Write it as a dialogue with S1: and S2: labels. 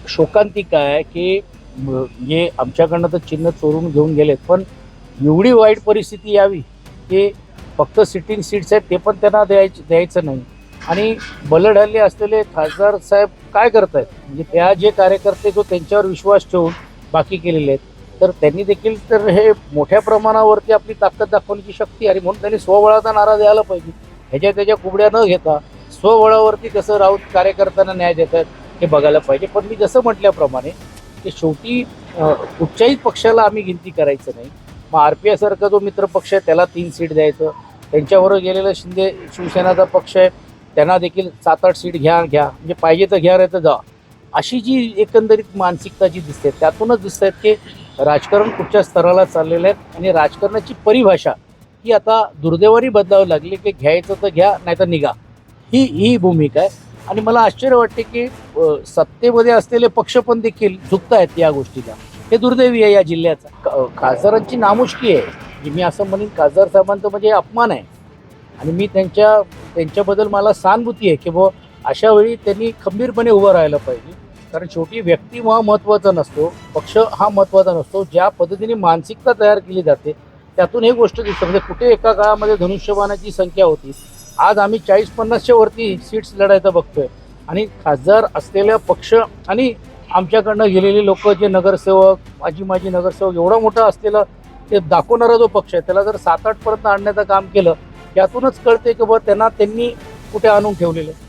S1: शोकांतिका आहे की म्हणजे आमच्याकडनं तर चिन्ह चोरून घेऊन गेलेत, पण एवढी वाईट परिस्थिती यावी की फक्त सिटिंग सीट्स आहेत ते पण त्यांना द्यायचं नाही. आणि बलढाले असलेले खासदार साहेब काय करतायत, म्हणजे त्या जे कार्यकर्ते जो त्यांच्यावर विश्वास ठेवून बाकी केलेले आहेत, तर त्यांनी देखील तर हे मोठ्या प्रमाणावरती आपली ताकद दाखवण्याची शक्ती, आणि म्हणून त्यांनी स्वबळाचा नारा द्यायला पाहिजे. ह्याच्या त्याच्या कुबड्या न घेता स्वबळावरती कसं राऊत कार्यकर्त्यांना न्याय देतात हे बघायला पाहिजे. पण मी जसं म्हटल्याप्रमाणे की शेवटी कुठच्याही पक्षाला आम्ही गिनती करायचं नाही. मग RPI सारखा जो मित्र पक्ष आहे त्याला 3 सीट द्यायचं, त्यांच्याबरोबर गेलेलं शिंदे शिवसेनाचा पक्ष आहे त्यांना देखील 7-8 सीट घ्या म्हणजे पाहिजे तर घ्या, नाही तर जा, अशी जी एकंदरीत मानसिकता जी दिसते त्यातूनच दिसत आहेत की राजकारण कुठच्या स्तराला चाललेलं आहे. आणि राजकारणाची परिभाषा ही आता दुर्दैवाने बदलावी लागली की घ्यायचं तर घ्या नाही तर निघा, ही भूमिका आहे. आणि मला आश्चर्य वाटते की सत्तेमध्ये असलेले पक्ष पण देखील झुकत आहेत या गोष्टीला. हे दुर्दैवी आहे या जिल्ह्याचा. खासदारांची नामुष्की आहे, की मी असं म्हणेन खासदार साहेबांचं म्हणजे अपमान आहे. आणि मी त्यांच्याबद्दल मला सहानुभूती आहे की अशा वेळी त्यांनी खंबीरपणे उभं राहायला पाहिजे. कारण शेवटी व्यक्ती हा महत्त्वाचा नसतो, पक्ष हा महत्त्वाचा नसतो. ज्या पद्धतीने मानसिकता तयार केली जाते त्यातून हे गोष्ट दिसते. म्हणजे कुठे एका काळामध्ये धनुष्यबाणाची संख्या होती, आज आम्ही 40-50च्या वरती सीट्स लढायचं बघतोय. आणि खासदार असलेल्या पक्ष आणि आमच्याकडनं गेलेले लोक, जे नगरसेवक, माजी नगरसेवक, एवढा मोठा असलेला ते दाखवणारा जो पक्ष आहे त्याला जर 7-8 पर्यंत आणण्याचं काम केलं, यातूनच कळते की त्यांनी कुठे आणून ठेवलेलं आहे.